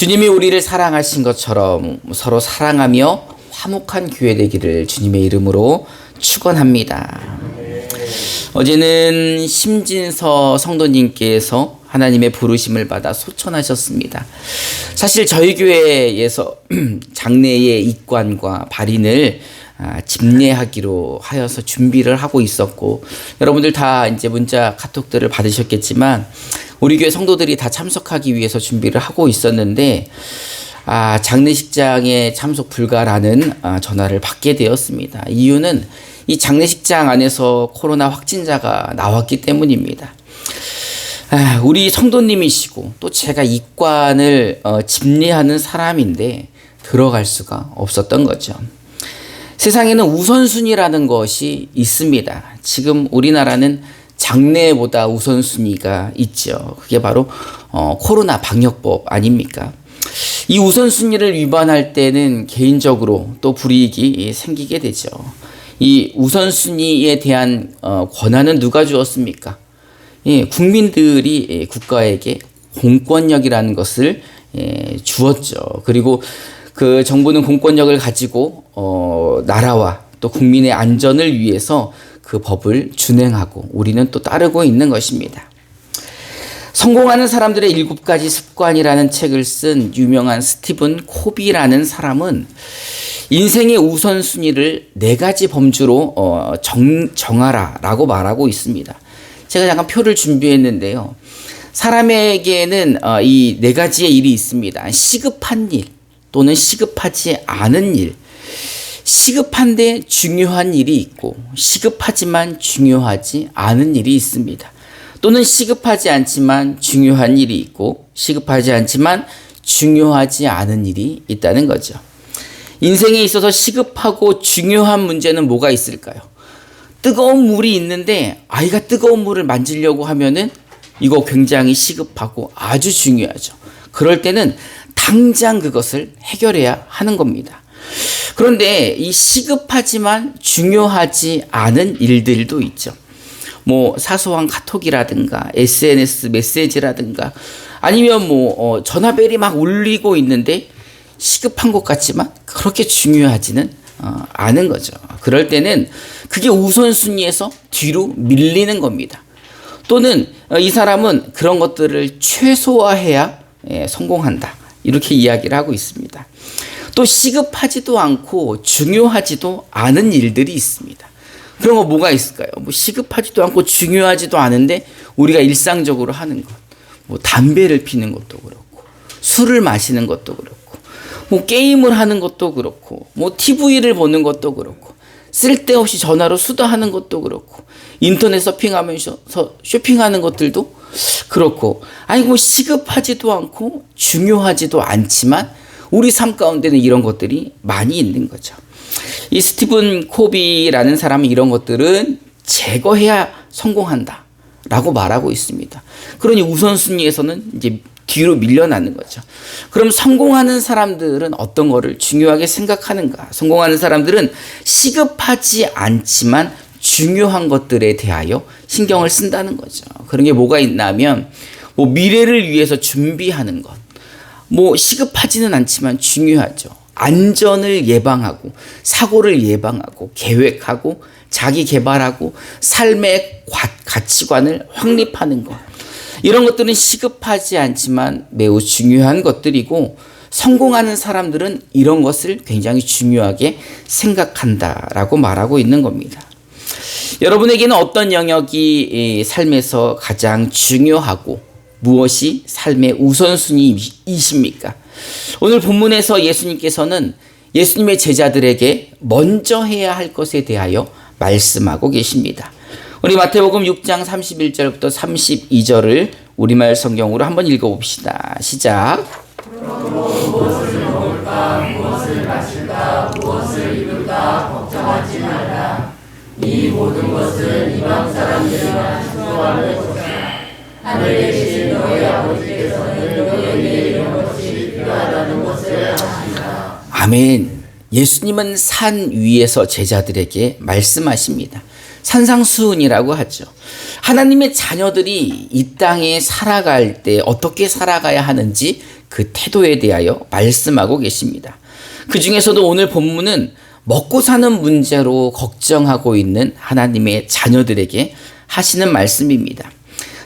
주님이 우리를 사랑하신 것처럼 서로 사랑하며 화목한 교회 되기를 주님의 이름으로 축원합니다. 어제는 심진서 성도님께서 하나님의 부르심을 받아 소천하셨습니다. 사실 저희 교회에서 장례의 입관과 발인을 집례하기로 하여서 준비를 하고 있었고, 여러분들 다 이제 문자 카톡들을 받으셨겠지만 우리 교회 성도들이 다 참석하기 위해서 준비를 하고 있었는데 장례식장에 참석 불가라는 전화를 받게 되었습니다. 이유는 이 장례식장 안에서 코로나 확진자가 나왔기 때문입니다. 우리 성도님이시고 또 제가 입관을 집례하는 사람인데 들어갈 수가 없었던 거죠. 세상에는 우선순위라는 것이 있습니다. 지금 우리나라는 장례보다 우선순위가 있죠. 그게 바로 코로나 방역법 아닙니까? 이 우선순위를 위반할 때는 개인적으로 또 불이익이 생기게 되죠. 이 우선순위에 대한 권한은 누가 주었습니까? 국민들이 국가에게 공권력이라는 것을 주었죠. 그리고 그 정부는 공권력을 가지고 나라와 또 국민의 안전을 위해서 그 법을 준행하고 우리는 또 따르고 있는 것입니다. 성공하는 사람들의 7가지 습관이라는 책을 쓴 유명한 스티븐 코비라는 사람은 인생의 우선순위를 4가지 범주로 정하라라고 말하고 있습니다. 제가 잠깐 표를 준비했는데요. 사람에게는 이 4가지의 일이 있습니다. 시급한 일 또는 시급하지 않은 일, 시급한데 중요한 일이 있고 시급하지만 중요하지 않은 일이 있습니다. 또는 시급하지 않지만 중요한 일이 있고 시급하지 않지만 중요하지 않은 일이 있다는 거죠. 인생에 있어서 시급하고 중요한 문제는 뭐가 있을까요? 뜨거운 물이 있는데 아이가 뜨거운 물을 만지려고 하면은 이거 굉장히 시급하고 아주 중요하죠. 그럴 때는 당장 그것을 해결해야 하는 겁니다. 그런데 이 시급하지만 중요하지 않은 일들도 있죠. 뭐 사소한 카톡이라든가 SNS 메시지라든가 아니면 뭐 전화벨이 막 울리고 있는데 시급한 것 같지만 그렇게 중요하지는 않은 거죠. 그럴 때는 그게 우선순위에서 뒤로 밀리는 겁니다. 또는 이 사람은 그런 것들을 최소화해야 성공한다. 이렇게 이야기를 하고 있습니다. 또 시급하지도 않고 중요하지도 않은 일들이 있습니다. 그런 거 뭐가 있을까요? 뭐 시급하지도 않고 중요하지도 않은데 우리가 일상적으로 하는 것. 뭐 담배를 피는 것도 그렇고 술을 마시는 것도 그렇고 뭐 게임을 하는 것도 그렇고 뭐 TV를 보는 것도 그렇고 쓸데없이 전화로 수다하는 것도 그렇고 인터넷 서핑하면서 쇼핑하는 것들도 그렇고 아니 뭐 시급하지도 않고 중요하지도 않지만 우리 삶 가운데는 이런 것들이 많이 있는 거죠. 이 스티븐 코비라는 사람은 이런 것들은 제거해야 성공한다 라고 말하고 있습니다. 그러니 우선순위에서는 이제 뒤로 밀려나는 거죠. 그럼 성공하는 사람들은 어떤 거를 중요하게 생각하는가? 성공하는 사람들은 시급하지 않지만 중요한 것들에 대하여 신경을 쓴다는 거죠. 그런 게 뭐가 있냐면 뭐 미래를 위해서 준비하는 것. 뭐 시급하지는 않지만 중요하죠. 안전을 예방하고 사고를 예방하고 계획하고 자기 개발하고 삶의 가치관을 확립하는 것. 이런 것들은 시급하지 않지만 매우 중요한 것들이고 성공하는 사람들은 이런 것을 굉장히 중요하게 생각한다라고 말하고 있는 겁니다. 여러분에게는 어떤 영역이 삶에서 가장 중요하고 무엇이 삶의 우선순위이십니까? 오늘 본문에서 예수님께서는 예수님의 제자들에게 먼저 해야 할 것에 대하여 말씀하고 계십니다. 우리 마태복음 6장 31절부터 32절을 우리말 성경으로 한번 읽어봅시다. 시작. 무엇을 먹을까, 무엇을 마실까, 무엇을 입을까 걱정하지 말라. 이 모든 것은 이방 사람들이나 수고하는 것이다. 하늘에 계신 너희 아버지께서는 너희에게 이런 것이 필요하다는 것을 아십니다. 아멘. 예수님은 산 위에서 제자들에게 말씀하십니다. 산상수훈이라고 하죠. 하나님의 자녀들이 이 땅에 살아갈 때 어떻게 살아가야 하는지 그 태도에 대하여 말씀하고 계십니다. 그 중에서도 오늘 본문은 먹고 사는 문제로 걱정하고 있는 하나님의 자녀들에게 하시는 말씀입니다.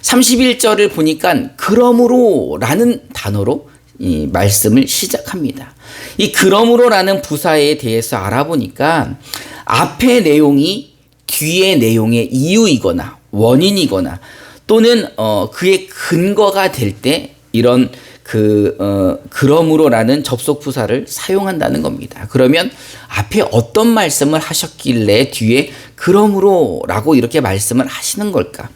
31절을 보니까 그러므로 라는 단어로 이 말씀을 시작합니다. 이 그러므로라는 부사에 대해서 알아보니까 앞의 내용이 뒤의 내용의 이유이거나 원인이거나 또는 그의 근거가 될 때 이런 그러므로라는 접속 부사를 사용한다는 겁니다. 그러면 앞에 어떤 말씀을 하셨길래 뒤에 그러므로라고 이렇게 말씀을 하시는 걸까?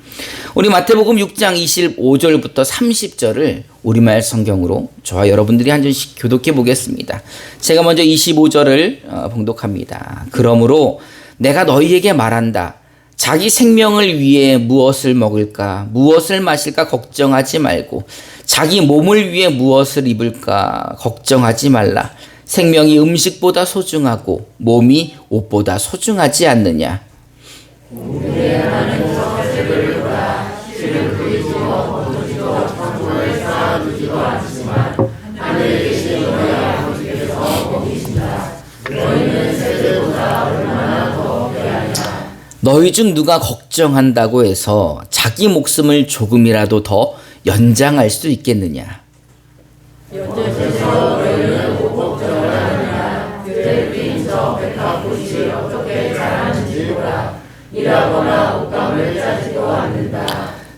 우리 마태복음 6장 25절부터 30절을 우리말 성경으로 저와 여러분들이 한 절씩 교독해 보겠습니다. 제가 먼저 25절을 봉독합니다. 그러므로 내가 너희에게 말한다. 자기 생명을 위해 무엇을 먹을까, 무엇을 마실까 걱정하지 말고 자기 몸을 위해 무엇을 입을까 걱정하지 말라. 생명이 음식보다 소중하고 몸이 옷보다 소중하지 않느냐. 너희 중 누가 걱정한다고 해서 자기 목숨을 조금이라도 더 연장할 수 있겠느냐.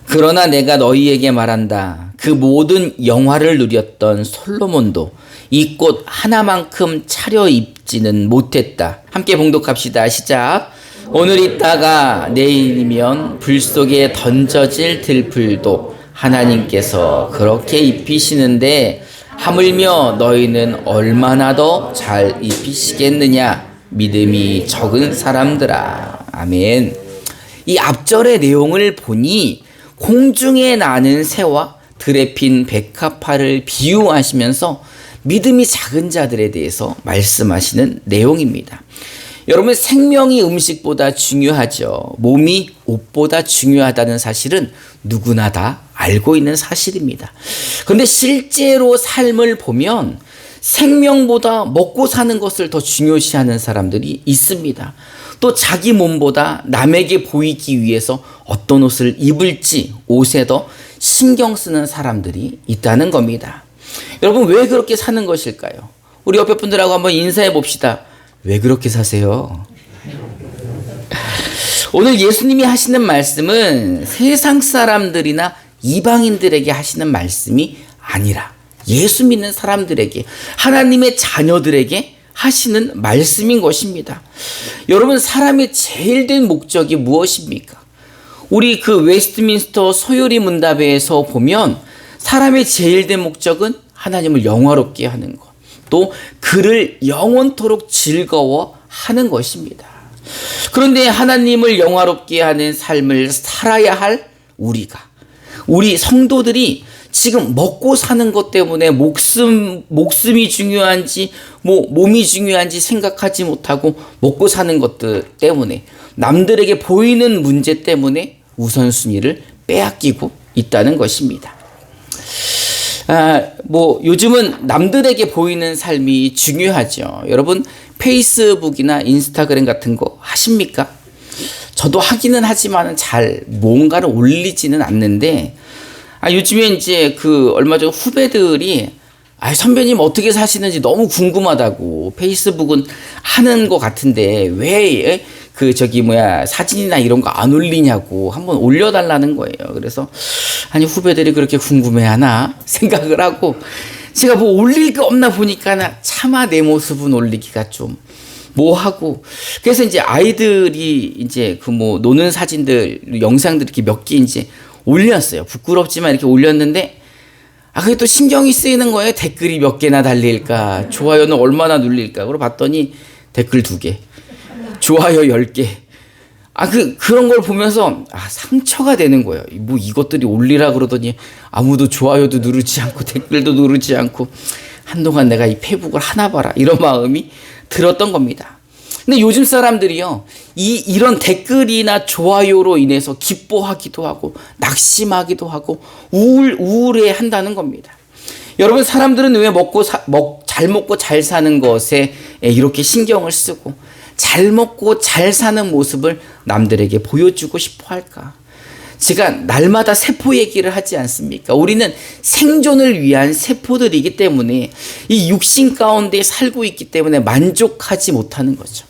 그러나 내가 너희에게 말한다. 그 모든 영화를 누렸던 솔로몬도 이 꽃 하나만큼 차려입지는 못했다. 함께 봉독합시다. 시작. 오늘 있다가 내일이면 불 속에 던져질 들풀도 하나님께서 그렇게 입히시는데 하물며 너희는 얼마나 더 잘 입히시겠느냐. 믿음이 적은 사람들아. 아멘. 이 앞절의 내용을 보니 공중에 나는 새와 들에 핀 백합화를 비유하시면서 믿음이 작은 자들에 대해서 말씀하시는 내용입니다. 여러분, 생명이 음식보다 중요하죠. 몸이 옷보다 중요하다는 사실은 누구나 다 알고 있는 사실입니다. 그런데 실제로 삶을 보면 생명보다 먹고 사는 것을 더 중요시하는 사람들이 있습니다. 또 자기 몸보다 남에게 보이기 위해서 어떤 옷을 입을지 옷에 더 신경 쓰는 사람들이 있다는 겁니다. 여러분, 왜 그렇게 사는 것일까요? 우리 옆에 분들하고 한번 인사해 봅시다. 왜 그렇게 사세요? 오늘 예수님이 하시는 말씀은 세상 사람들이나 이방인들에게 하시는 말씀이 아니라 예수 믿는 사람들에게, 하나님의 자녀들에게 하시는 말씀인 것입니다. 여러분, 사람의 제일 된 목적이 무엇입니까? 우리 그 웨스트민스터 소요리 문답에서 보면 사람의 제일 된 목적은 하나님을 영화롭게 하는 것, 또 그를 영원토록 즐거워하는 것입니다. 그런데 하나님을 영화롭게 하는 삶을 살아야 할 우리 성도들이 지금 먹고 사는 것 때문에 목숨이 중요한지 몸이 중요한지 생각하지 못하고 먹고 사는 것들 때문에 남들에게 보이는 문제 때문에 우선순위를 빼앗기고 있다는 것입니다. 요즘은 남들에게 보이는 삶이 중요하죠. 여러분, 페이스북이나 인스타그램 같은 거 하십니까? 저도 하기는 하지만 잘 뭔가를 올리지는 않는데, 요즘에 이제 얼마 전 후배들이 선배님 어떻게 사시는지 너무 궁금하다고, 페이스북은 하는 것 같은데 왜 사진이나 이런 거 안 올리냐고 한번 올려달라는 거예요. 그래서 후배들이 그렇게 궁금해하나 생각을 하고 제가 올릴 게 없나 보니까 차마 내 모습은 올리기가 좀 뭐하고, 그래서 이제 아이들이 이제 노는 사진들, 영상들 이렇게 몇 개 이제 올렸어요. 부끄럽지만 이렇게 올렸는데, 그게 또 신경이 쓰이는 거예요. 댓글이 몇 개나 달릴까, 좋아요는 얼마나 눌릴까. 그러고 봤더니 댓글 2개, 좋아요 10개. 그런 걸 보면서 상처가 되는 거예요. 이것들이 올리라 그러더니 아무도 좋아요도 누르지 않고 댓글도 누르지 않고, 한동안 내가 이 페이북을 하나 봐라, 이런 마음이 들었던 겁니다. 근데 요즘 사람들이요, 이런 댓글이나 좋아요로 인해서 기뻐하기도 하고 낙심하기도 하고 우울해 한다는 겁니다. 여러분, 사람들은 왜 잘 먹고 잘 사는 것에 이렇게 신경을 쓰고 잘 먹고 잘 사는 모습을 남들에게 보여주고 싶어 할까? 제가 날마다 세포 얘기를 하지 않습니까? 우리는 생존을 위한 세포들이기 때문에 이 육신 가운데 살고 있기 때문에 만족하지 못하는 거죠.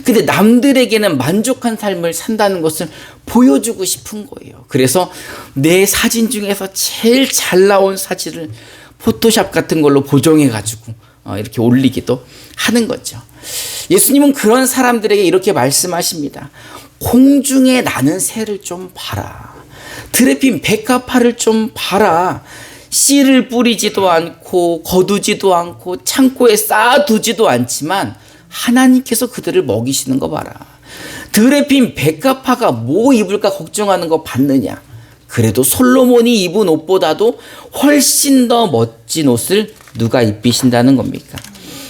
근데 남들에게는 만족한 삶을 산다는 것을 보여주고 싶은 거예요. 그래서 내 사진 중에서 제일 잘 나온 사진을 포토샵 같은 걸로 보정해가지고 이렇게 올리기도 하는 거죠. 예수님은 그런 사람들에게 이렇게 말씀하십니다. 공중에 나는 새를 좀 봐라. 들에 핀 백합화를 좀 봐라. 씨를 뿌리지도 않고 거두지도 않고 창고에 쌓아두지도 않지만 하나님께서 그들을 먹이시는 거 봐라. 들에 핀 백합화가 뭐 입을까 걱정하는 거 봤느냐? 그래도 솔로몬이 입은 옷보다도 훨씬 더 멋진 옷을 누가 입히신다는 겁니까?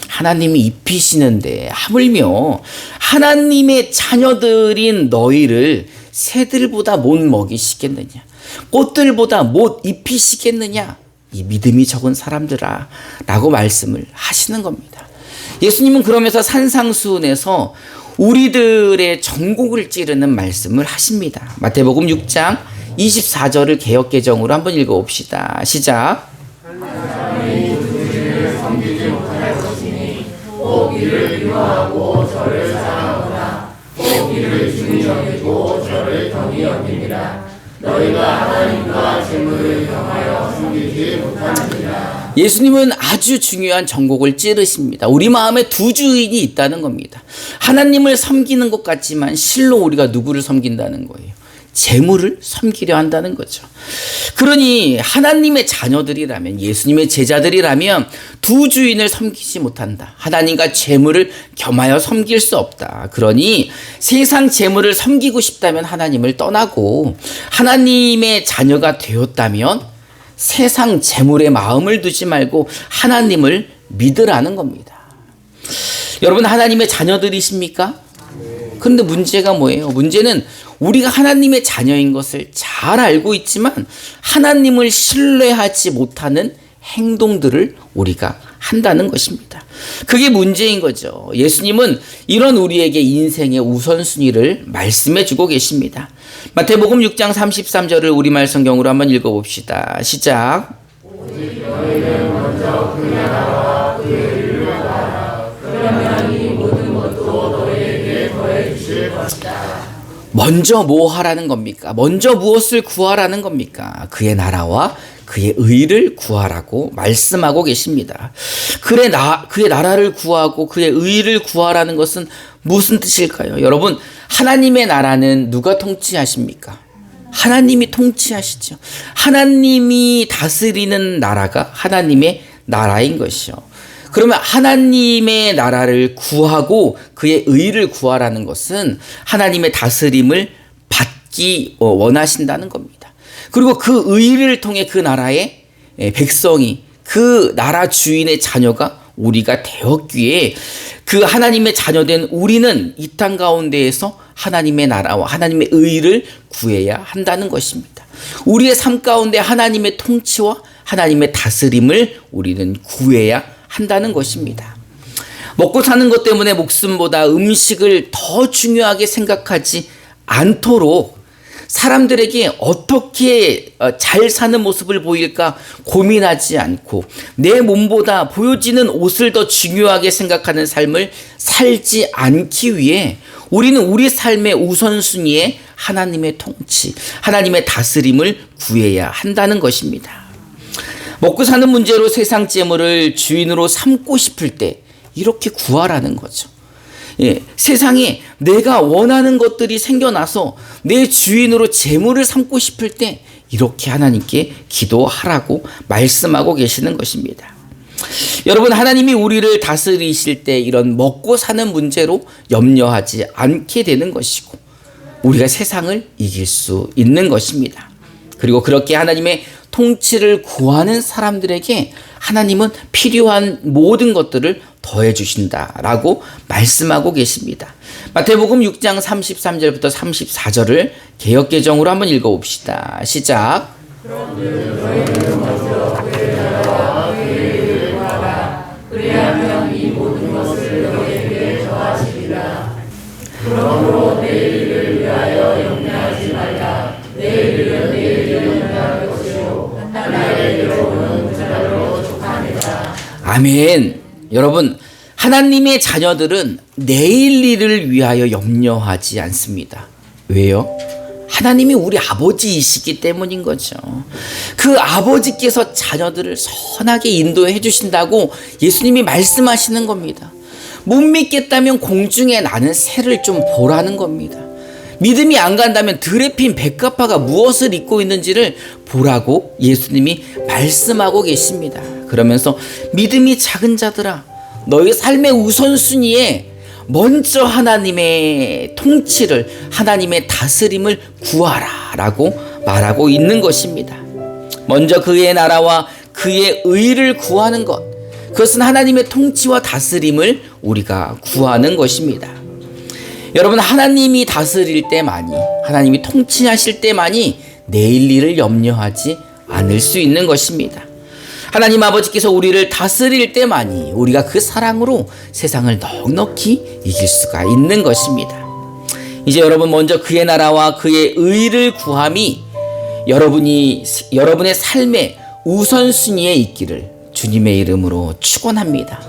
하나님이 입히시는데 하물며 하나님의 자녀들인 너희를 새들보다 못 먹이시겠느냐? 꽃들보다 못 입히시겠느냐? 이 믿음이 적은 사람들아 라고 말씀을 하시는 겁니다. 예수님은 그러면서 산상수훈에서 우리들의 전곡을 찌르는 말씀을 하십니다. 마태복음 6장 24절을 개역개정으로 한번 읽어봅시다. 시작. 이를 미워하고 저를 사랑하거나 이를 중히 여기고 저를 경히 여깁니다. 너희가 하나님과 재물을 경하여 섬기지 못하느니라. 예수님은 아주 중요한 전곡을 찌르십니다. 우리 마음에 두 주인이 있다는 겁니다. 하나님을 섬기는 것 같지만 실로 우리가 누구를 섬긴다는 거예요? 재물을 섬기려 한다는 거죠. 그러니 하나님의 자녀들이라면, 예수님의 제자들이라면 두 주인을 섬기지 못한다. 하나님과 재물을 겸하여 섬길 수 없다. 그러니 세상 재물을 섬기고 싶다면 하나님을 떠나고, 하나님의 자녀가 되었다면 세상 재물에 마음을 두지 말고 하나님을 믿으라는 겁니다. 여러분, 하나님의 자녀들이십니까? 그런데 문제가 뭐예요? 문제는 우리가 하나님의 자녀인 것을 잘 알고 있지만 하나님을 신뢰하지 못하는 행동들을 우리가 한다는 것입니다. 그게 문제인 거죠. 예수님은 이런 우리에게 인생의 우선순위를 말씀해 주고 계십니다. 마태복음 6장 33절을 우리말 성경으로 한번 읽어봅시다. 시작. 오직 너희는 먼저 그 나라와 그의 의를 구하라. 그러면 이 모든 것도 너희에게 더해 주실 것이다. 먼저 뭐 하라는 겁니까? 먼저 무엇을 구하라는 겁니까? 그의 나라와 그의 의를 구하라고 말씀하고 계십니다. 그의 나라를 구하고 그의 의를 구하라는 것은 무슨 뜻일까요? 여러분, 하나님의 나라는 누가 통치하십니까? 하나님이 통치하시죠. 하나님이 다스리는 나라가 하나님의 나라인 것이요. 그러면 하나님의 나라를 구하고 그의 의를 구하라는 것은 하나님의 다스림을 받기 원하신다는 겁니다. 그리고 그 의를 통해 그 나라의 백성이, 그 나라 주인의 자녀가 우리가 되었기에 그 하나님의 자녀된 우리는 이 땅 가운데에서 하나님의 나라와 하나님의 의를 구해야 한다는 것입니다. 우리의 삶 가운데 하나님의 통치와 하나님의 다스림을 우리는 구해야 한다는 것입니다. 먹고 사는 것 때문에 목숨보다 음식을 더 중요하게 생각하지 않도록 사람들에게 어떻게 잘 사는 모습을 보일까 고민하지 않고 내 몸보다 보여지는 옷을 더 중요하게 생각하는 삶을 살지 않기 위해 우리는 우리 삶의 우선순위에 하나님의 통치, 하나님의 다스림을 구해야 한다는 것입니다. 먹고 사는 문제로 세상 재물을 주인으로 삼고 싶을 때 이렇게 구하라는 거죠. 세상에 내가 원하는 것들이 생겨나서 내 주인으로 재물을 삼고 싶을 때 이렇게 하나님께 기도하라고 말씀하고 계시는 것입니다. 여러분, 하나님이 우리를 다스리실 때 이런 먹고 사는 문제로 염려하지 않게 되는 것이고 우리가 세상을 이길 수 있는 것입니다. 그리고 그렇게 하나님의 통치를 구하는 사람들에게 하나님은 필요한 모든 것들을 더해 주신다라고 말씀하고 계십니다. 마태복음 6장 33절부터 34절을 개역개정으로 한번 읽어봅시다. 시작. 아멘. 여러분, 하나님의 자녀들은 내일 일을 위하여 염려하지 않습니다. 왜요? 하나님이 우리 아버지이시기 때문인 거죠. 그 아버지께서 자녀들을 선하게 인도해 주신다고 예수님이 말씀하시는 겁니다. 못 믿겠다면 공중에 나는 새를 좀 보라는 겁니다. 믿음이 안 간다면 들에 핀 백합화가 무엇을 입고 있는지를 보라고 예수님이 말씀하고 계십니다. 그러면서 믿음이 작은 자들아, 너희 삶의 우선순위에 먼저 하나님의 통치를, 하나님의 다스림을 구하라 라고 말하고 있는 것입니다. 먼저 그의 나라와 그의 의를 구하는 것, 그것은 하나님의 통치와 다스림을 우리가 구하는 것입니다. 여러분, 하나님이 다스릴 때만이, 하나님이 통치하실 때만이 내일 일을 염려하지 않을 수 있는 것입니다. 하나님 아버지께서 우리를 다스릴 때만이 우리가 그 사랑으로 세상을 넉넉히 이길 수가 있는 것입니다. 이제 여러분, 먼저 그의 나라와 그의 의를 구함이 여러분의 삶의 우선순위에 있기를 주님의 이름으로 축원합니다.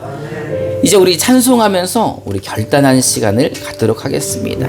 이제 우리 찬송하면서 우리 결단하는 시간을 갖도록 하겠습니다.